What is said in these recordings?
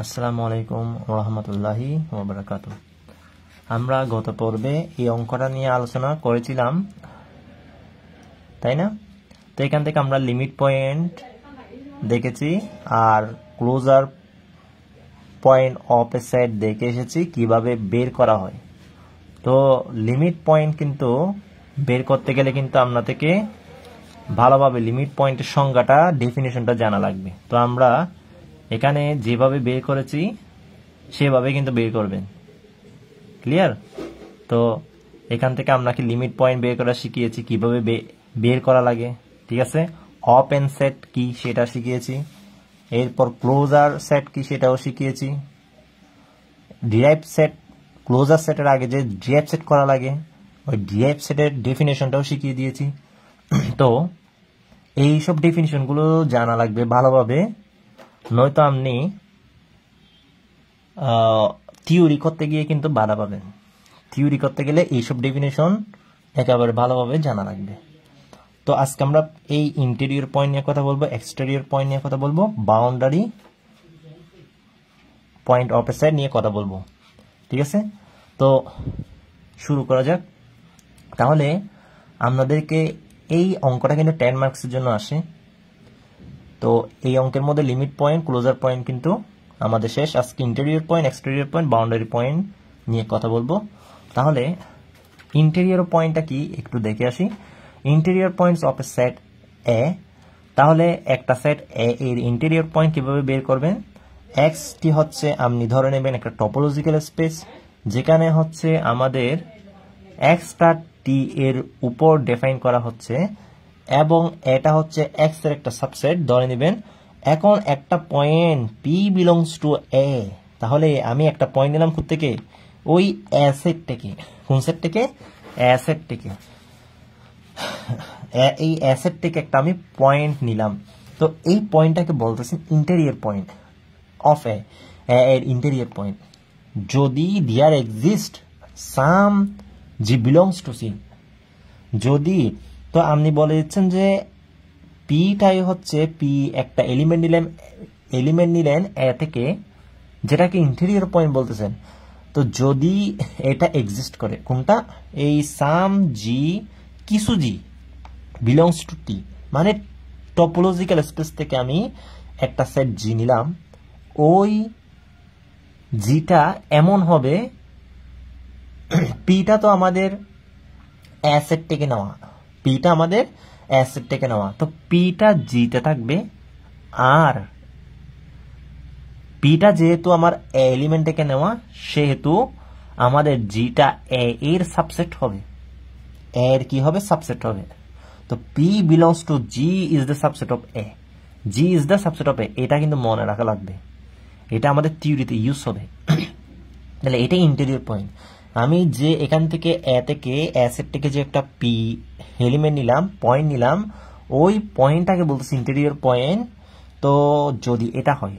আসসালামু আলাইকুম ওয়া রাহমাতুল্লাহি ওয়া বারাকাতুহু। আমরা গত পর্বে এই অঙ্কটা নিয়ে আলোচনা করেছিলাম, তাই না? তো এখান থেকে আমরা লিমিট পয়েন্ট দেখেছি আর closure point of a set দেখে এসেছি কিভাবে বের করা হয়। তো লিমিট পয়েন্ট কিন্তু বের করতে গেলে কিন্তু আপনাদেরকে ভালোভাবে লিমিট পয়েন্টের সংজ্ঞাটা, ডেফিনিশনটা জানা লাগবে। তো আমরা এখানে যেভাবে বের করেছি সেভাবে কিন্তু বের করবেন। ক্লিয়ার? তো এখান থেকে আপনাকে লিমিট পয়েন্ট বের করা শিখিয়েছি, কিভাবে বের করা লাগে, ঠিক আছে? ওপেন সেট কি সেটা শিখিয়েছি, এরপর ক্লোজার সেট কি সেটাও শিখিয়েছি, ডিরাইভ সেট, ক্লোজার সেটের আগে যে ডিরাইভ সেট করা লাগে ওই ডিরাইভ সেটের ডেফিনেশনটাও শিখিয়ে দিয়েছি। তো এইসব ডেফিনেশনগুলো জানা লাগবে ভালোভাবে, নয়তো আপনি থিওরি করতে গিয়ে কিন্তু বাধা পাবেন। থিওরি করতে গেলে এইসব ডেফিনেশন একেবারে ভালোভাবে জানা লাগবে। তো আজকে আমরা এই ইন্টেরিয়র পয়েন্ট নিয়ে কথা বলবো, এক্সটেরিয়র পয়েন্ট নিয়ে কথা বলবো, boundary point of a set নিয়ে কথা বলবো, ঠিক আছে? তো শুরু করা যাক। তাহলে আপনাদেরকে এই অঙ্কটা কিন্তু 10 মার্কসের জন্য আসে। তো এই অঙ্কের মধ্যে লিমিট পয়েন্ট, ক্লোজার পয়েন্ট কিন্তু আমাদের শেষ। আজকে interior point, exterior point, boundary point নিয়ে কথা বলবো। তাহলে ইন্টেরিয়র পয়েন্টটা কি একটু দেখে আসি। Interior points of a set A. তাহলে একটা সেট এ এর ইন্টেরিয়র পয়েন্ট কিভাবে বের করবেন? এক্স টি হচ্ছে আপনি ধরে নেবেন একটা টপোলজিক্যাল স্পেস, যেখানে হচ্ছে আমাদের এক্সটা টি এর উপর ডিফাইন করা হচ্ছে এবং এটা হচ্ছে এক্স এর একটা সাবসেট ধরে নেবেন। এখন একটা পয়েন্ট পি বিলংস টু এ, তাহলে আমি একটা পয়েন্ট নিলাম কোথা থেকে? ওই অ্যাসেট থেকে। কোন সেট থেকে? অ্যাসেট থেকে। এই অ্যাসেট থেকে একটা আমি পয়েন্ট নিলাম। তো এই পয়েন্টটাকে বলতেছেন ইন্টেরিয়র পয়েন্ট অফ এ, এর ইন্টেরিয়র পয়েন্ট। যদি there exist some G belongs to C, যদি, তো আপনি বলে দিচ্ছেন যে পিটাই হচ্ছে পি একটা এলিমেন্ট নিলেন এ থেকে, যেটাকে ইন্টেরিয়র পয়েন্ট বলতেছেন। তো যদি এটা এক্সিস্ট করে, কোনটা? এই সাম জি, কিছু জি বিলংস টু টি, মানে টপোলজিক্যাল স্পেস থেকে আমি একটা সেট জি নিলাম, ওই জিটা এমন হবে, পিটা তো আমাদের অ্যাসেট থেকে নেওয়া, পিটা আমাদের অ্যাসেট থেকে নেওয়া, তো পিটা জিতে থাকবে। আর পিটা যেহেতু আমার এলিমেন্ট থেকে নেওয়া, সেহেতু আমাদের জিটা এ এর সাবসেট হবে, এর কি হবে? সাবসেট হবে। তো P belongs to G is the subset of A, G is the subset of A, এটা কিন্তু মনে রাখা লাগবে, এটা আমাদের থিওরিতে ইউজ হবে। তাহলে এটাই ইন্টেরিয়র পয়েন্ট। আমি যে এখান থেকে এ থেকে অ্যাসেট থেকে যে একটা পি এলিমেন্ট নিলাম, পয়েন্ট নিলাম, ওই পয়েন্টটাকে বলতেছি ইন্টেরিয়র পয়েন্ট। তো যদি এটা হয়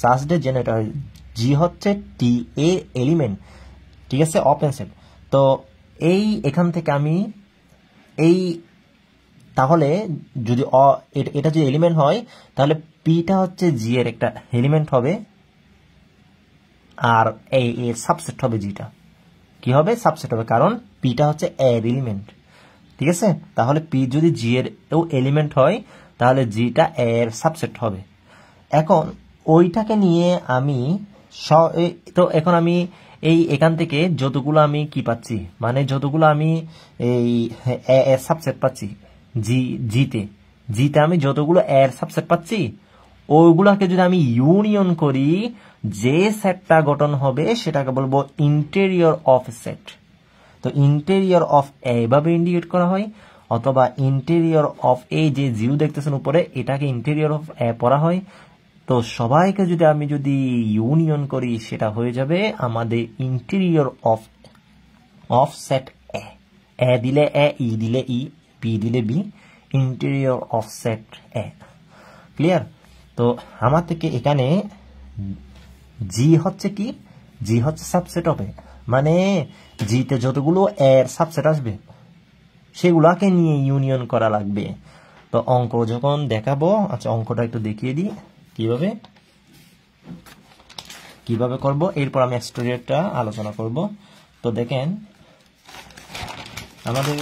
সার্চডে জেনারেটর হয়, জি হচ্ছে টি এ এলিমেন্ট, ঠিক আছে, ওপেন সেট। তো এই এখান থেকে আমি এই, তাহলে যদি এটা যদি এলিমেন্ট হয়, তাহলে পিটা হচ্ছে জি এর একটা এলিমেন্ট হবে, আর এই এর সাবসেট হবে জিটা। কি হবে? সাবসেট হবে, কারণ পিটা হচ্ছে এর এলিমেন্ট, ঠিক আছে? তাহলে পি যদি জি এর এলিমেন্ট হয়, তাহলে জিটা এর সাবসেট হবে। এখন ওইটাকে নিয়ে আমি তো এখন আমি এই এখান থেকে যতগুলো আমি কি পাচ্ছি, মানে যতগুলো আমি এই এর সাবসেট পাচ্ছি জিতে আমি যতগুলো এর সাবসেট পাচ্ছি, ওইগুলাকে যদি আমি ইউনিয়ন করি, যে সেটটা গঠন হবে সেটাকে বলবো ইন্টেরিয়র অফ সেট। তো ইন্টেরিয়র অফ এ এভাবে ইন্ডিকেট করা হয়, অথবা ইন্টেরিয়র অফ এ যে জিউ দেখতেছেন উপরে, এটাকে ইন্টেরিয়র অফ এ পড়া হয়। তো সবাইকে আমি যদি ইউনিয়ন করি, সেটা হয়ে যাবে আমাদের interior of set A. A দিলে এ, ই দিলে ই, বি দিলে B, interior of set A. Clear? তো আমার থেকে এখানে জি হচ্ছে কি? জি হচ্ছে সাবসেট অফ এ, মানে জিতে যতগুলো এর সাবসেট আসবে সেগুলাকে নিয়ে ইউনিয়ন করা লাগবে। তো অঙ্ক যখন দেখাবো, আচ্ছা অঙ্কটা একটু দেখিয়ে দিই কিভাবে। কিভাবে করব এরপর আমি এক্সটেরিয়রটা আলোচনা করব। তো দেখেন আমাদের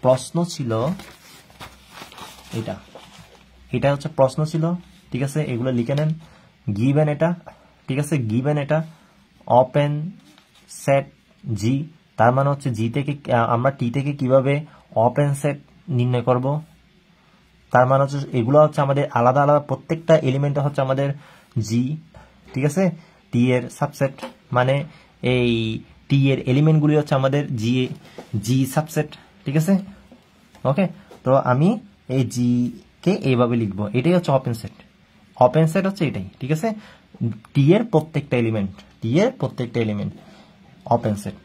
প্রশ্ন ছিল এটা হচ্ছে প্রশ্ন ছিল, ঠিক আছে, এগুলো লিখে নেন। গিভেন এটা, ঠিক আছে, গিভেন এটা ওপেন সেট জি, তার মানে হচ্ছে জি থেকে আমরা টি থেকে কিভাবে ওপেন সেট নির্ণয় করব, তার মানে হচ্ছে এগুলো হচ্ছে আমাদের আলাদা আলাদা প্রত্যেকটা এলিমেন্ট হচ্ছে আমাদের জি, ঠিক আছে, টি এর সাবসেট, মানে এই টি এর এলিমেন্টগুলি হচ্ছে আমাদের জি সাবসেট, ঠিক আছে। ওকে, তো আমি এই জি কে এইভাবে লিখবো, এটাই হচ্ছে ওপেন সেট। ওপেন সেট হচ্ছে এটাই, ঠিক আছে, টি এর প্রত্যেকটা এলিমেন্ট ওপেন সেট।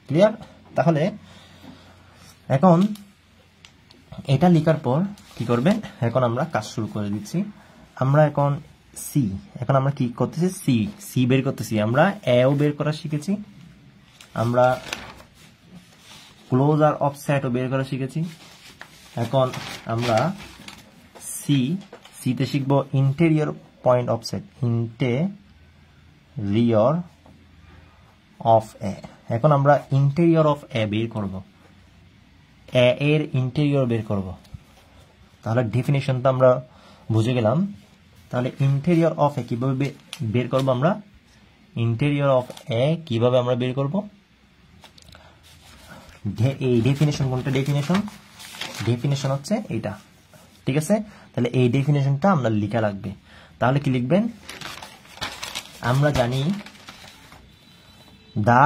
ক্লিয়ার? তাহলে এখন এটা লেখার পর কি করবেন, এখন আমরা কাজ শুরু করে দিচ্ছি। আমরা এখন আমরা কি করতেছি, সি বের করতেছি। আমরা এও বের করা শিখেছি, আমরা ক্লোজার অফ সেটও বের করা শিখেছি। এখন আমরা সিতে শিখব interior point of set, interior of A. এখন আমরা ইন্টেরিয়র অফ এ বের করব, এ এর ইন্টেরিয়র বের করব। তাহলে ডেফিনেশনটা আমরা বুঝে গেলাম। তাহলে ইন্টেরিয়র অফ এ কিভাবে বের করব, আমরা ইন্টেরিয়র অফ এ কিভাবে আমরা বের করব, এই ডেফিনেশন কোনটা, ডেফিনেশন হচ্ছে এইটা, ঠিক আছে। তাহলে এই ডেফিনেশনটা আমরা লেখা লাগবে। তাহলে কি লিখবেন, আমরা জানি দা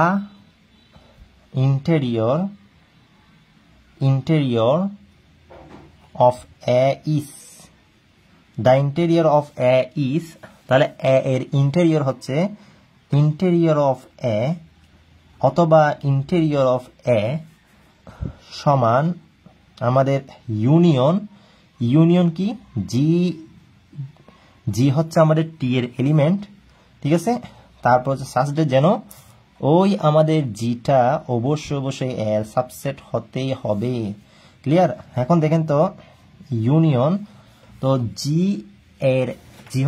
interior of A is, the interior of A is, তাহলে A এর ইন্টেরিয়র হচ্ছে interior of A অথবা interior of A সমান আমাদের ইউনিয়ন কি, জি হচ্ছে আমাদের টি এর এলিমেন্ট, ঠিক আছে। তারপর হচ্ছে সাসডে যেন ওই আমাদের জিটা অবশ্যই এর সাবসেট হতেই হবে। ক্লিয়ার? এখন দেখেন তো ইউনিয়ন, তো জি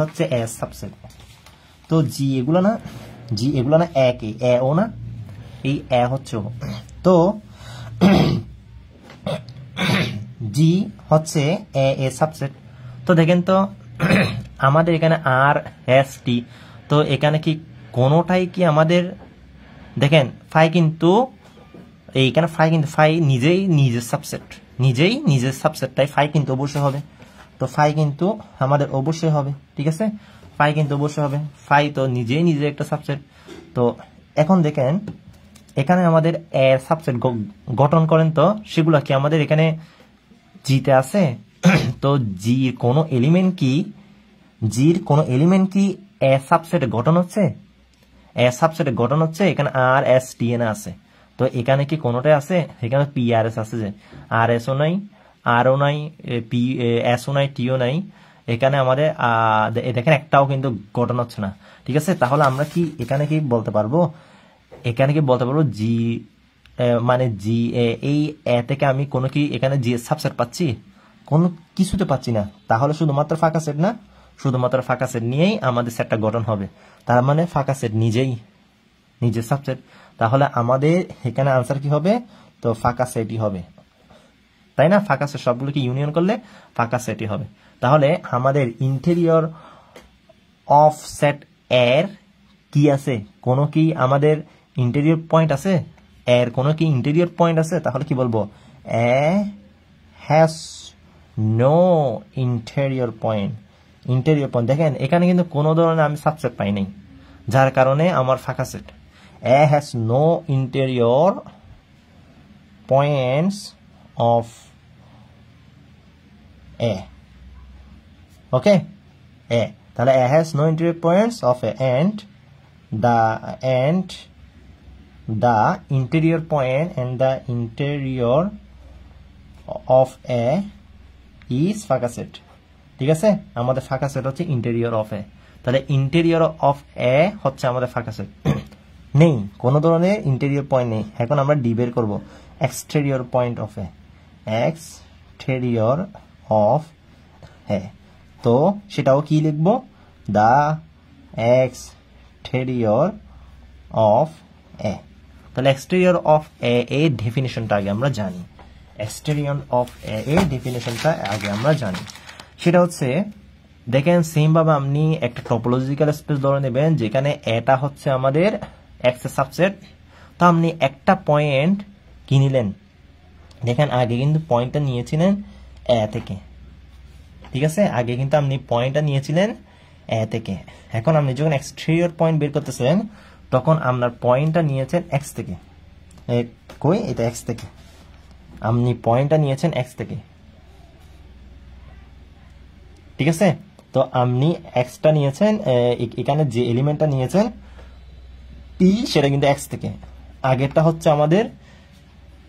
হচ্ছে এর সাবসেট, তো জি এগুলো না এ ও না, এই এ হচ্ছে ও, তো জি হচ্ছে এ এর সাবসেট। তো দেখেন তো আমাদের এখানে আর এস টি, তো এখানে কি কোনোটাই কি আমাদের, দেখেন ফাই কিন্তু এইখানে ফাই নিজেই নিজের সাবসেট, তাই ফাই কিন্তু অবশ্যই হবে। তো ফাই কিন্তু আমাদের অবশ্যই হবে, ঠিক আছে, ফাই কিন্তু অবশ্যই হবে, ফাই তো নিজে একটা সাবসেট। তো এখন দেখেন এখানে আমাদের এর সাবসেট গঠন করেন, তো সেগুলো কি আমাদের এখানে জিতে আছে। তো জির কোনো এলিমেন্ট কি এ সাবসেটে গঠন হচ্ছে, এখানে আর এস টি এন আছে। তো এখানে কি কোনোটাই আছে, এখানে পি আর এস আছে, যে আর এস ও নাই, আর ও নাই, পি এস ও নাই, টি ও নাই, এখানে আমাদের দেখেন একটাও কিন্তু গঠন হচ্ছে না, ঠিক আছে। তাহলে আমরা কি এখানে কি বলতে পারবো, জি মানে জি এই এ থেকে আমি কোনো কি এখানে জি সাবসেট পাচ্ছি, কোনো কিছুতে পাচ্ছি না। তাহলে শুধুমাত্র ফাঁকা সেট না, শুধুমাত্র ফাঁকা সেট নিয়েই আমাদের সেটটা গঠন হবে, তার মানে ফাঁকা সেট নিজের সাবসেট। তাহলে আমাদের এখানে আনসার কি হবে, তো ফাঁকা সেটই হবে, তাই না? ফাঁকা সেট সবগুলোকে ইউনিয়ন করলে ফাঁকা সেটই হবে। তাহলে আমাদের ইন্টেরিয়র অফ সেট এর কি আছে, কোনো কি আমাদের ইন্টেরিয়র পয়েন্ট আছে, এর কোনো কি ইন্টেরিয়র পয়েন্ট আছে, তাহলে কি বলবো, এ হ্যাজ নো ইন্টেরিয়র পয়েন্ট। দেখেন এখানে কিন্তু কোনো ধরনের আমি সাবসেট পাই নাই, যার কারণে আমার ফাঁকা set. A has no interior points of A, okay, A, তাহলে A has no interior points of A and the interior point and the interior of a is ফাঁকা সেট, ঠিক আছে। আমাদের ফাঁকা সেট হচ্ছে ইন্টেরিয়র অফ এ, তাহলে interior of এ হচ্ছে আমাদের ফাঁকা সেট। নেই কোনো ধরনের ইন্টেরিয়র পয়েন্ট নেই। এখন আমরা ডি বের করবো, exterior point of A, exterior of A, তো সেটাও কি লিখবো, the exterior exterior of A. তাহলে এক্সটেরিয়র অফ এ এর ডেফিনিশনটা আগে আমরা জানি। এক্সটেরিয়র অফ এ এর ডেফিনিশনটা আগে আমরা জানি। সেটা হচ্ছে, দেখেন সেম ভাবে আপনি একটা টপোলজিক্যাল স্পেস ধরে নেবেন যেখানে এটা হচ্ছে আমাদের এক্স এর সাবসেট। তো আপনি একটা পয়েন্ট কি নিলেন, দেখেন আগে কিন্তু পয়েন্টটা নিয়েছিলেন এ থেকে, ঠিক আছে? আগে কিন্তু আপনি পয়েন্টটা নিয়েছিলেন এ থেকে। এখন আপনি যখন এক্সটেরিয়র পয়েন্ট বের করতেছেন তখন আপনার পয়েন্টটা নিয়েছেন এক্স থেকে। কই, এটা এক্স থেকে, আপনি পয়েন্টটা নিয়েছেন এক্স থেকে, ঠিক আছে? তো আপনি এক্সটা নিয়েছেন, এখানে যে এলিমেন্টটা নিয়েছেন পি, সেটা কিন্তু এক্স থেকে। আগেরটা হচ্ছে আমাদের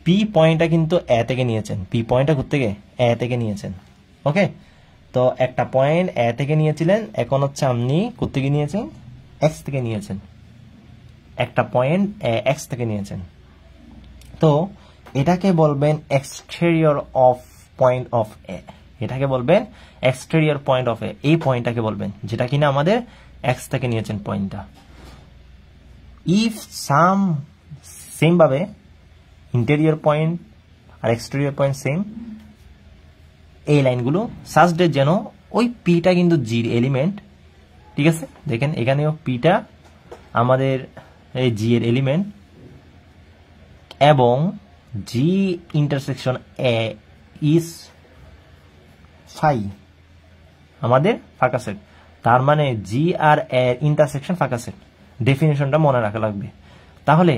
পি পয়েন্টটা কিন্তু এ থেকে নিয়েছেন, পি পয়েন্টটা ঘুরতে গিয়ে এ থেকে নিয়েছেন। ওকে, তো একটা পয়েন্ট এ থেকে নিয়েছিলেন, এখন হচ্ছে আপনি কোত্থেকে নিয়েছেন, এক্স থেকে নিয়েছেন। একটা পয়েন্ট এক্স থেকে নিয়েছেন, তো এটাকে বলবেন এক্সটেরিয়র অফ পয়েন্ট অফ এ। এটাকে বলবেন এক্সটেরিয়র পয়েন্ট অফ এ। এই পয়েন্টটাকে বলবেন যেটা কিনা আমাদের এক্স থেকে নিয়েছেন পয়েন্টটা। ইফ সাম সেম ভাবে ইন্টেরিয়র পয়েন্ট আর এক্সটেরিয়র পয়েন্ট সেম, এই লাইনগুলো সাজডে যেন ওই পিটা কিন্তু জির এলিমেন্ট, ঠিক আছে? দেখেন এখানেও পিটা আমাদের এই জি এর এলিমেন্ট, এবং জি ইন্টারসেকশন এ ইজ ফাই আমাদের ফাঁকা সেট। তার মানে জি আর এর ইন্টারসেকশন ফাঁকা সেট। ডেফিনেশনটা মনে রাখা লাগবে। তাহলে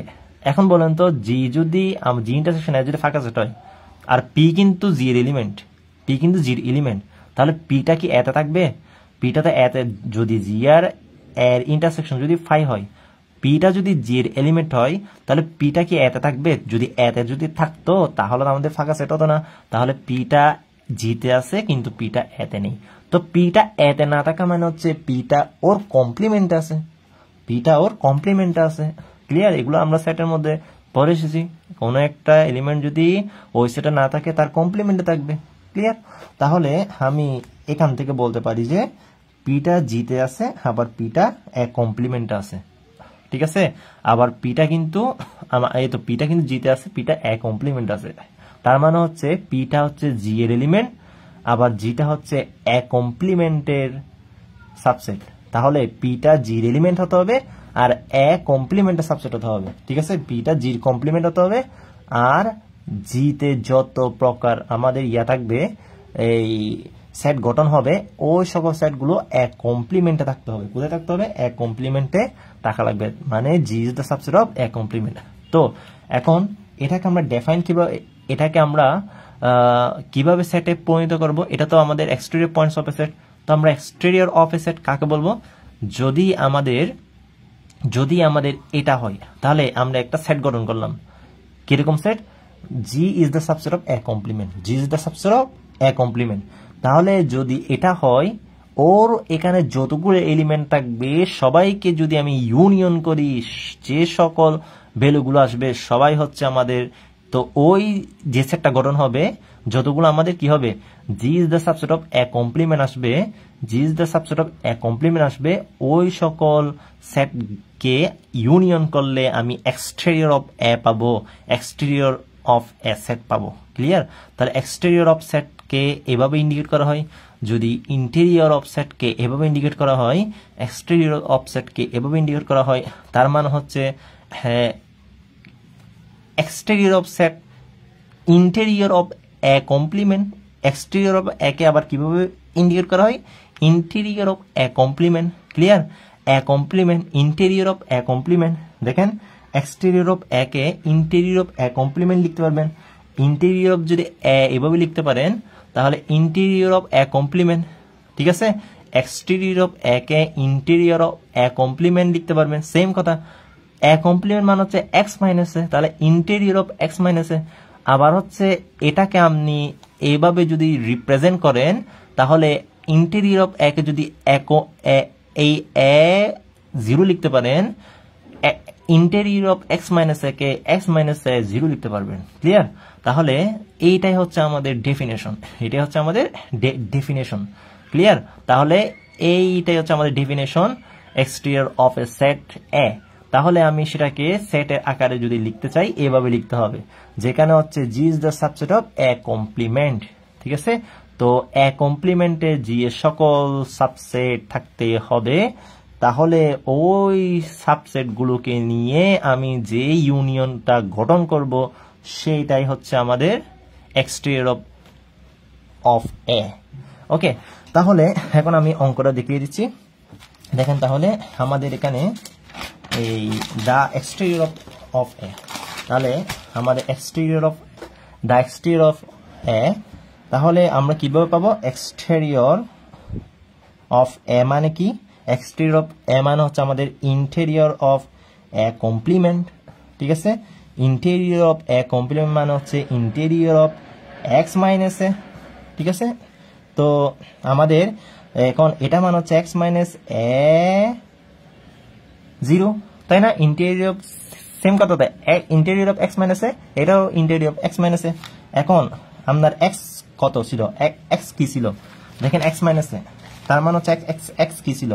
এখন বলেন তো, জি যদি জি ইন্টারসেকশন এ যদি ফাঁকা সেট হয় আর পি কিন্তু জি এর এলিমেন্ট, পি কিন্তু জির এলিমেন্ট, তাহলে পিটা কি এতে থাকবে? পিটাতে এতে, যদি জি আর এর ইন্টারসেকশন যদি ফাই হয়, পিটা যদি জি এর এলিমেন্ট হয়, তাহলে পিটা কি এতে থাকবে? যদি এতে যদি থাকতো তাহলে আমাদের ফাঁকা সেট হতো না। তাহলে পিটা জিতে আছে কিন্তু পিটা এতে নেই। তো পিটা এতে না থাকা মানে হচ্ছে পিটা ওর কমপ্লিমেন্ট আছে, পিটা ওর কমপ্লিমেন্ট আছে। ক্লিয়ার? এগুলো আমরা সেটের মধ্যে পড়ে এসেছি। কোনো একটা এলিমেন্ট যদি ওই সেটে না থাকে তার কমপ্লিমেন্টে থাকবে। ক্লিয়ার? তাহলে আমি এখান থেকে বলতে পারি যে পিটা জিতে আছে, আবার পিটা এ কমপ্লিমেন্ট আছে, ঠিক আছে? আবার পিটা কিন্তু এই তো পিটা কিন্তু জিতে আছে, পিটা এ কমপ্লিমেন্ট আছে। তার মানে হচ্ছে পিটা হচ্ছে জি এর এলিমেন্ট, আবার জিটা হচ্ছে এ কমপ্লিমেন্টের সাবসেট। তাহলে পিটা জির এলিমেন্ট হতে হবে আর এ কমপ্লিমেন্টের সাবসেট হতে হবে, ঠিক আছে? পিটা জির কমপ্লিমেন্ট হতে হবে, আর জিতে যত প্রকার আমাদের ইয়া থাকবে, এই সেট গঠন হবে, ওই সকল সেটগুলো এক কমপ্লিমেন্টে থাকতে হবে। কোথায় থাকতে হবে? এক কমপ্লিমেন্টে থাকা লাগবে, মানে G is the subset of A complement. তো এখন এটাকে আমরা ডিফাইন কিভাবে, এটাকে আমরা কিভাবে সেটে পরিণত করব? এটা তো আমাদের exterior points of a set. তো আমরা এক্সটেরিয়র অফ এ সেট কাকে বলবো? যদি আমাদের এটা হয়, তাহলে আমরা একটা সেট গঠন করলাম। কিরকম set? G is the subset of A complement, G is the subset of A complement. তাহলে যদি এটা হয়, ওর এখানে যতগুলো এলিমেন্ট থাকবে সবাইকে যদি আমি ইউনিয়ন করি, যে সকল ভ্যালুগুলো আসবে সবাই হচ্ছে আমাদের, তো ওই যে সেটটা গঠন হবে, যতগুলো আমাদের কি হবে, G is the subset of A complement আসবে, G is the subset of A complement আসবে, ওই সকল সেটকে ইউনিয়ন করলে আমি এক্সটেরিয়র অফ এ পাবো, এক্সটেরিয়র অফ এ সেট পাবো। ক্লিয়ার? তাহলে এক্সটেরিয়র অফ সেটকে এভাবে ইন্ডিকেট করা হয়, যদি ইন্টেরিয়র অফ সেটকে এভাবে ইন্ডিকেট করা হয়, এক্সটেরিয়র অফ সেটকে এভাবে ইন্ডিকেট করা হয়, তার মানে হচ্ছে হ্যাঁ, exterior of set interior of A complement, exterior of A কে আবার কিভাবে ইন্ডিকেট করা হয়? Interior of A complement. Clear? A complement, interior of A complement. দেখেন এক্সটেরিয়র অফ এ কে ইন্টেরিয়র অফ এ কমপ্লিমেন্ট লিখতে পারবেন। ইন্টেরিয়র অফ যদি এ এভাবে লিখতে পারেন তাহলে ইন্টেরিয়র অফ এ কমপ্লিমেন্ট, ঠিক আছে? এক্সটেরিয়র অফ এ কে ইন্টেরিয়র অফ এ কমপ্লিমেন্ট লিখতে পারবেন। সেম কথা, এ কমপ্লিমেন্ট মানে হচ্ছে এক্স মাইনাস এ, তাহলে ইন্টেরিয়র অফ এক্স মাইনাস এ। আবার হচ্ছে এটাকে আপনি এইভাবে যদি রিপ্রেজেন্ট করেন, তাহলে ইন্টেরিয়র অফ এ কে যদি এই এ জিরো লিখতে পারেন, interior of x minus A K x minus A zero লিখতে পারবেন। ক্লিয়ার? তাহলে এইটাই হচ্ছে আমাদের ডেফিনেশন, এটাই হচ্ছে আমাদের ডেফিনেশন। ক্লিয়ার? তাহলে এইটাই হচ্ছে আমাদের definition. Exterior of a set A, তাহলে আমি সেটাকে সেটের আকারে যদি লিখতে চাই এভাবে লিখতে হবে, যেখানে হচ্ছে G is the subset of A complement. ঠিক আছে, তো এ কমপ্লিমেন্টে জি এর সকল সাবসেট থাকতে হবে, তাহলে ওই সাবসেট গুলোকে নিয়ে আমি যে ইউনিয়নটা গঠন করব সেইটাই হচ্ছে আমাদের এক্সটেরিয়র অফ এ। ওকে, তাহলে এখন আমি অঙ্কটা দেখিয়ে দিচ্ছি। দেখেন তাহলে আমাদের এখানে এই দা এক্সটেরিয়র অফ এ, তাহলে আমাদের এক্সটেরিয়র অফ এ, তাহলে আমরা কিভাবে পাবো? এক্সটেরিয়র অফ এ মানে কি? এক্সটেরিয়র অফ এ মানে হচ্ছে আমাদের ইন্টেরিয়র অফ এ কমপ্লিমেন্ট। ঠিক আছে, ইন্টেরিয়র অফ এ কমপ্লিমেন্ট মানে হচ্ছে ইন্টেরিয়র অফ এক্স মাইনাস এ। ঠিক আছে, তো আমাদের এখন এটা মানে হচ্ছে এক্স মাইনাস এ 0, তাই না? ইন্টেরিয়র অফ সেম কথা, ইন্টেরিয়র অফ এক্স মাইনাস এ, এটাও ইন্টেরিয়র অফ এক্স মাইনাস এ। এখন আপনার এক্স কত ছিল? এক্স কি ছিল? দেখেন এক্স মাইনাস এ, তার মানে হচ্ছে এক্স কি ছিল?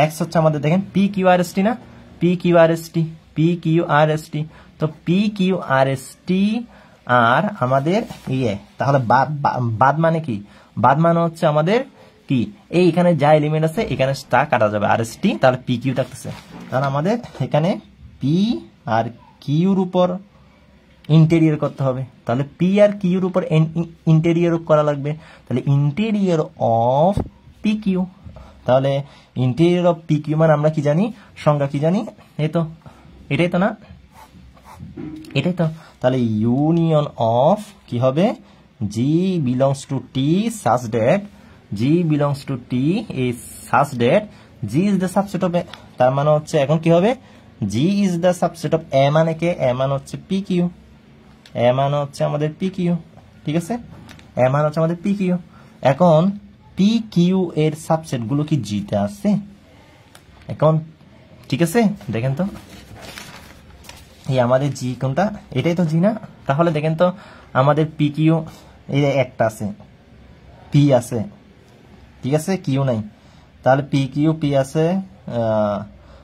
এক্স হচ্ছে আমাদের দেখেন পি কিউ আর এস টি না, পি কিউ আর এস টি, পি কিউ আর এস টি। তো পি কিউ আর এস টি আর আমাদের ইয়ে, তাহলে বাদ মানে কি? বাদ মানে হচ্ছে আমাদের কি, এইখানে যা এলিমেন্ট আছে এখানে তা কাটা যাবে, আর এস টি, তাহলে পি কিউ থাকতেছে। তাহলে আমাদের এখানে পি আর কিউর উপর ইন্টেরিয়র করতে হবে, তাহলে পি আর কিউর উপর ইন্টেরিয়র করা লাগবে, তাহলে ইন্টেরিয়র অফ পি কিউ। তাহলে ইন্টেরিয়র অফ পি কিউ মানে আমরা কি জানি, সংজ্ঞা কি জানি? এই তো, এটাই তো না, এটাই তো। তাহলে ইউনিয়ন অফ কি হবে? G belongs to T such that, G belongs to T এই such that G is the subset of A. তার মানে হচ্ছে এখন কি হবে? G is the subset of A মানে কে? এ মানে হচ্ছে পি কিউ, এ মানে হচ্ছে আমাদের পি কিউ। ঠিক আছে, এ মানে হচ্ছে আমাদের পি কিউ। এখন পি কিউ এর সাবসেট গুলো কি জিতে আছে এখন? ঠিক আছে, দেখেন তো এই আমাদের জি কোনটা? এটাই তো জি না? তাহলে দেখেন তো আমাদের পি কিউ এই একটা আছে, পি আছে, ঠিক আছে, কিউ নাই, তাহলে পি কিউ পি আছে,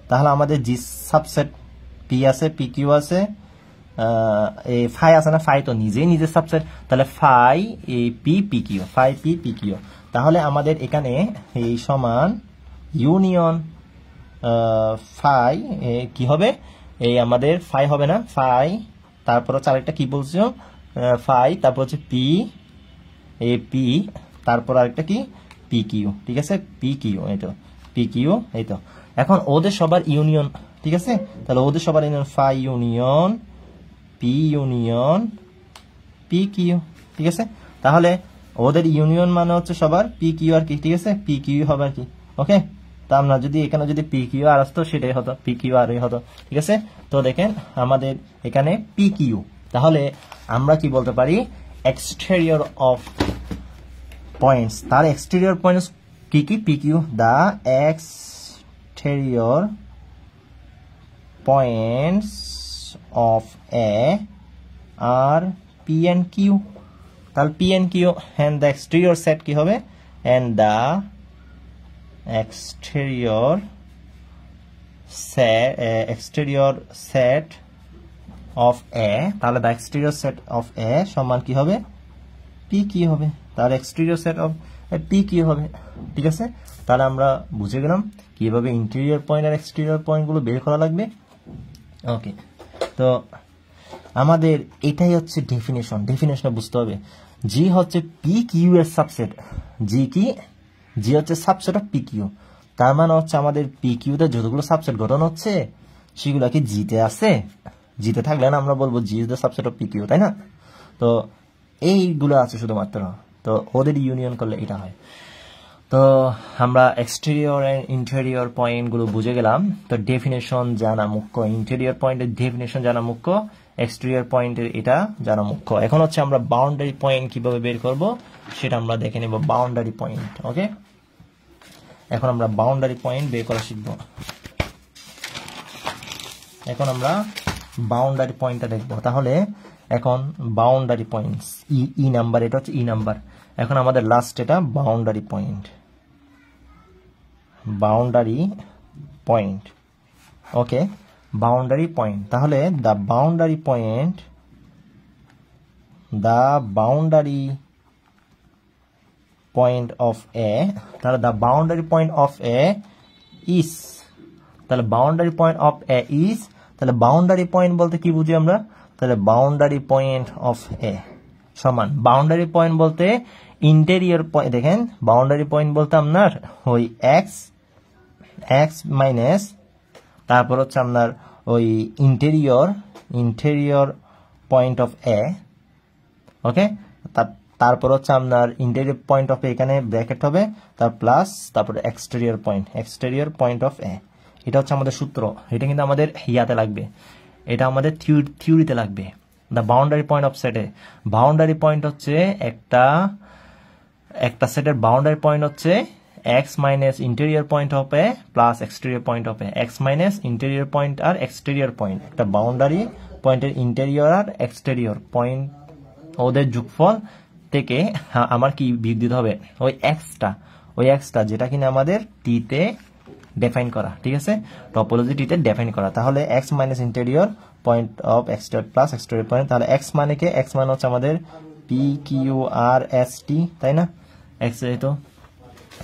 তাহলে আমাদের জি সাবসেট পি আছে, পি কিউ আছে, এই ফাই আছে না? ফাই তো নিজের সাবসেট, তাহলে ফাই এই P P Q, phi P P Q. তাহলে আমাদের এখানে এই সমান ইউনিয়ন ফাই কি হবে? এই আমাদের ফাই হবে না, ফাই তারপর হচ্ছে আরেকটা কি বলছো, ফাই তারপর হচ্ছে পি, এ পি তারপর আরেকটা কি পি কিউ। ঠিক আছে, পি কিউ, এই তো পি কিউ, এই তো। এখন ওদের সবার ইউনিয়ন, ঠিক আছে, তাহলে ওদের সবার union phi union P union P Q. ঠিক আছে, তাহলে ওদের ইউনিয়ন মানে হচ্ছে সবার পি কিউ আর কি। ঠিক আছে, পি কিউ হবে আর কি। ওকে, তা আমরা যদি এখানে যদি পি কিউ আর আসতো সেটাই হতো, পি কিউ আর হতো। ঠিক আছে, তো দেখেন আমাদের এখানে পি কিউ, তাহলে আমরা কি বলতে পারি? এক্সটেরিয়র অফ পয়েন্টস, তার এক্সটেরিয়র পয়েন্টস কি কি? P Q, the exterior points of A or P and Q. তাহলে P and Q and the exterior set কি হবে? And the exterior set of A, তাহলে the exterior set of A সমান কি হবে? P কি হবে? তাহলে exterior set of P কি হবে? ঠিক আছে, তাহলে আমরা বুঝে গেলাম কিভাবে ইন্টেরিয়র পয়েন্ট আর এক্সটেরিয়র পয়েন্ট গুলো বের করা লাগবে। ওকে, তো আমাদের এটাই হচ্ছে ডেফিনেশন। ডেফিনেশন বুঝতে হবে, জি হচ্ছে পি কিউ এর সাবসেট। জি কি? জি হচ্ছে সাবসেট অফ পি কিউ। তার মানে হচ্ছে আমাদের পি কিউতে যতগুলো সাবসেট গঠন হচ্ছে সেগুলো কি জিতে আছে? জিতে থাকলে না আমরা বলবো G is the subset of P Q, তাই না? তো এইগুলো আছে শুধুমাত্র, তো ওদের ইউনিয়ন করলে এটা হয়। তো আমরা এক্সটেরিয়র এন্ড ইন্টেরিয়র পয়েন্ট গুলো বুঝে গেলাম। তো ডেফিনেশন জানা মুখ্য, ইন্টেরিয়র পয়েন্টের ডেফিনেশন জানা মুখ্য, এক্সটেরিয়র পয়েন্টের এটা জানা মুখ্য। এখন হচ্ছে আমরা বাউন্ডারি পয়েন্ট কিভাবে বের করব সেটা আমরা দেখে নেব। বাউন্ডারি পয়েন্ট, ওকে, এখন আমরা বাউন্ডারি পয়েন্ট বের করা শিখব। এখন আমরা বাউন্ডারি পয়েন্টটা দেখব। তাহলে এখন বাউন্ডারি পয়েন্টস, ই নাম্বার, এটা হচ্ছে ই নাম্বার। এখন আমাদের লাস্ট এটা boundary point. Boundary point. Okay, boundary point. তাহলে the boundary point of A, তাহলে the boundary point of A is, তাহলে boundary point of A is, তাহলে বাউন্ডারি পয়েন্ট বলতে কি বুঝি আমরা? তাহলে বাউন্ডারি পয়েন্ট অফ এ সমান বাউন্ডারি পয়েন্ট বলতে ইন্টেরিয়র পয়েন্ট। দেখেন বাউন্ডারি পয়েন্ট বলতে আপনার ওই এক্স মাইনাস তারপর হচ্ছে আপনার ওই ইন্টেরিয়র পয়েন্ট অফ এ। ওকে, তারপর হচ্ছে আপনার ইন্টেরিয়র পয়েন্ট অফ এ, এখানে ব্র্যাকেট হবে, তার প্লাস তারপর এক্সটেরিয়র পয়েন্ট অফ এ। এটা হচ্ছে আমাদের সূত্র। এটা কিন্তু আমাদের ইয়াতে লাগবে, এটা আমাদের থিওরিতে লাগবে। দ্য বাউন্ডারি পয়েন্ট অফ সেটে, বাউন্ডারি পয়েন্ট হচ্ছে একটা সেটের বাউন্ডারি পয়েন্ট হচ্ছে X minus interior point of A plus exterior point of A. X minus interior point আর এক্সটেরিয়র পয়েন্ট, একটা বাউন্ডারি পয়েন্টের ইন্টেরিয়র আর এক্সটেরিয়র পয়েন্ট ওদের যোগফল থেকে আমার কি বিয়োগ দিতে হবে? ওই এক্সটা যেটা কিনা আমাদের টিতে ডিফাইন করা। ঠিক আছে, টপোলজি টিতে ডিফাইন করা। তাহলে x minus interior point of exterior plus exterior point. তাহলে এক্স মানে কে? এক্স মানে হচ্ছে আমাদের পি কিউ আর এস টি, তাই না? এক্স যেহেতু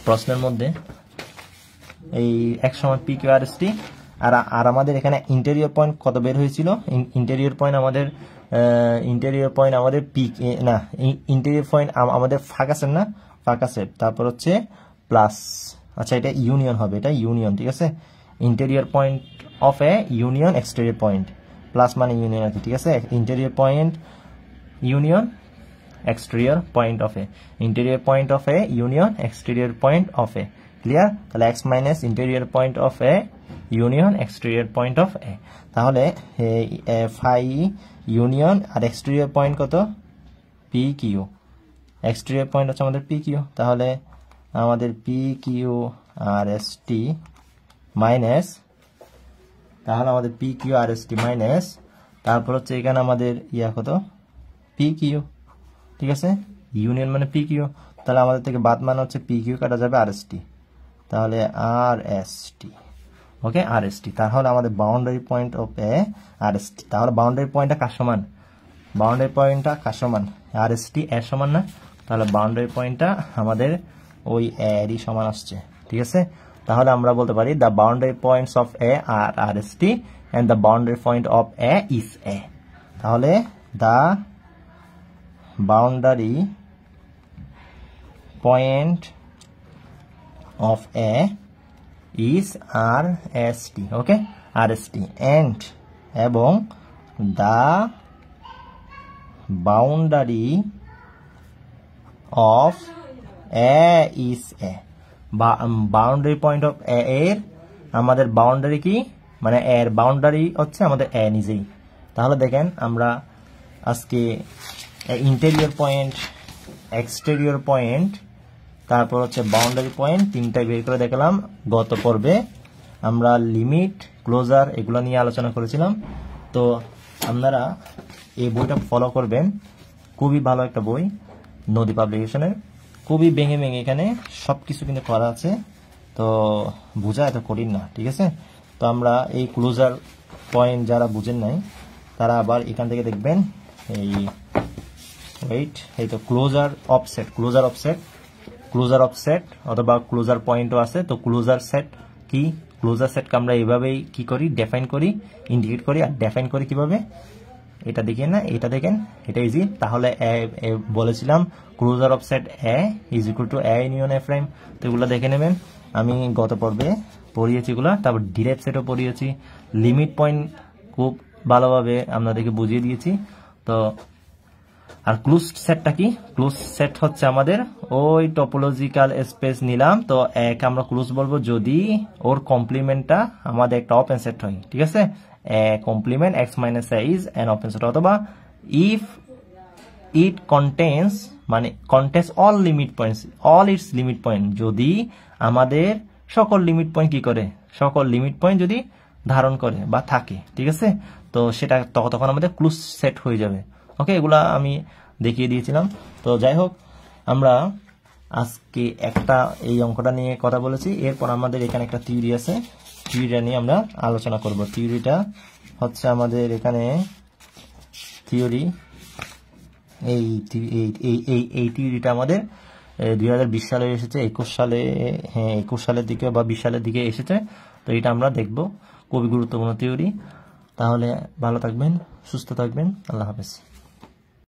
প্রশ্নের মধ্যে এই এক্স সমান পি কিউ আর এস টি। আর আমাদের এখানে ইন্টেরিয়র পয়েন্ট কত বের হয়েছিল? ইন্টেরিয়র পয়েন্ট আমাদের পি না, ইন্টেরিয়র পয়েন্ট আমাদের ফাঁকা সেট না, ফাঁকা সেট। তারপর হচ্ছে প্লাস, আচ্ছা এটা ইউনিয়ন হবে, এটা ইউনিয়ন। ঠিক আছে, interior point of A union exterior point, plus মানে ইউনিয়ন আছে। ঠিক আছে, interior point union exterior point of a, interior point of a union exterior point of a, clear? তাহলে x minus interior point of a union exterior point of a, তাহলে phi union আর exterior point কত? pq, exterior point হচ্ছে আমাদের pq। তাহলে আমাদের pq আর st minus, তাহলে আমাদের pq আর st minus, তারপর হচ্ছে এখানে আমাদের ইয়া কত? pq। ঠিক আছে, ইউনিয়ন মানে পি কিউ, তাহলে আমাদের থেকে বাদ মানে হচ্ছে পি কিউ কাটা যাবে আর এস টি, তাহলে আর এস টি। ওকে, আর এস টি। তাহলে আমাদের boundary point of A are S T. তাহলে বাউন্ডারি পয়েন্টটা কার সমান? বাউন্ডারি পয়েন্টটা কার সমান? আর এস টি এর সমান না? তাহলে বাউন্ডারি পয়েন্টটা আমাদের ওই এরই সমান আসছে। ঠিক আছে, তাহলে আমরা বলতে পারি the boundary points of A are R S T and the boundary point of A is A. তাহলে the boundary point of A is RST, okay, RST, and এবং the boundary of A is A, boundary point of A এর আমাদের boundary কি? মানে এর boundary হচ্ছে আমাদের A নিজেই। তাহলে দেখেন আমরা আজকে ইন্টেরিয়র পয়েন্ট, এক্সটেরিয়র পয়েন্ট, তারপর হচ্ছে বাউন্ডারি পয়েন্ট, তিনটাই বের করে দেখলাম। গত পর্বে আমরা লিমিট, ক্লোজার এগুলো নিয়ে আলোচনা করেছিলাম। তো আপনারা এই বইটা ফলো করবেন, খুবই ভালো একটা বই, নদী পাবলিকেশনের। খুবই ভেঙে এখানে সব কিছু কিন্তু করা আছে, তো বোঝা এত কঠিন না। ঠিক আছে, তো আমরা এই ক্লোজার পয়েন্ট যারা বুঝেন নাই তারা আবার এখান থেকে দেখবেন। এই তো ক্লোজার অফসেট অথবা ক্লোজার পয়েন্টও আছে। তো ক্লোজার সেট কি? ক্লোজার সেটকে আমরা এইভাবেই কি করি? ডিফাইন করি, ইন্ডিকেট করি। আর ডিফাইন করি কিভাবে? এটা দেখেন না, এটা দেখেন, এটা ইজি। তাহলে বলেছিলাম closure of set A is equal to A union A prime. তো এগুলো দেখে নেবেন, আমি গত পর্বে পড়িয়েছি এগুলো। তারপর ডিরাইভ সেটও পড়িয়েছি, লিমিট পয়েন্ট খুব ভালোভাবে আপনাদেরকে বুঝিয়ে দিয়েছি। তো আর ক্লোজ সেটটা কি? ক্লোজ সেট হচ্ছে আমাদের ওই টপোলজিক্যাল স্পেস নিলাম, তো এক আমরা ক্লোজ বলবো যদি ওর কমপ্লিমেন্টটা আমাদের একটা ওপেন সেট হয়। ঠিক আছে, complement X minus A is an open set, অথবা ইফ ইট কন্টেন্স মানে contains all limit points, all its limit point, যদি আমাদের সকল লিমিট পয়েন্ট কি করে? সকল লিমিট পয়েন্ট যদি ধারণ করে বা থাকে। ঠিক আছে, তো সেটা তখন আমাদের ক্লোজ সেট হয়ে যাবে। ওকে, এগুলা আমি দেখিয়ে দিয়েছিলাম। তো যাই হোক, আমরা আজকে একটা এই অঙ্কটা নিয়ে কথা বলেছি। এরপর আমাদের এখানে একটা থিওরি আছে, থিওরিটা নিয়ে আমরা আলোচনা করব। থিওরিটা হচ্ছে আমাদের এখানে থিওরি, এই থিওরিটা আমাদের 2020 সালে এসেছে, 21 সালে, হ্যাঁ 21 সালের দিকে বা 20 সালের দিকে এসেছে। তো এটা আমরা দেখব, খুবই গুরুত্বপূর্ণ থিওরি। তাহলে ভালো থাকবেন, সুস্থ থাকবেন, আল্লাহ হাফেজ।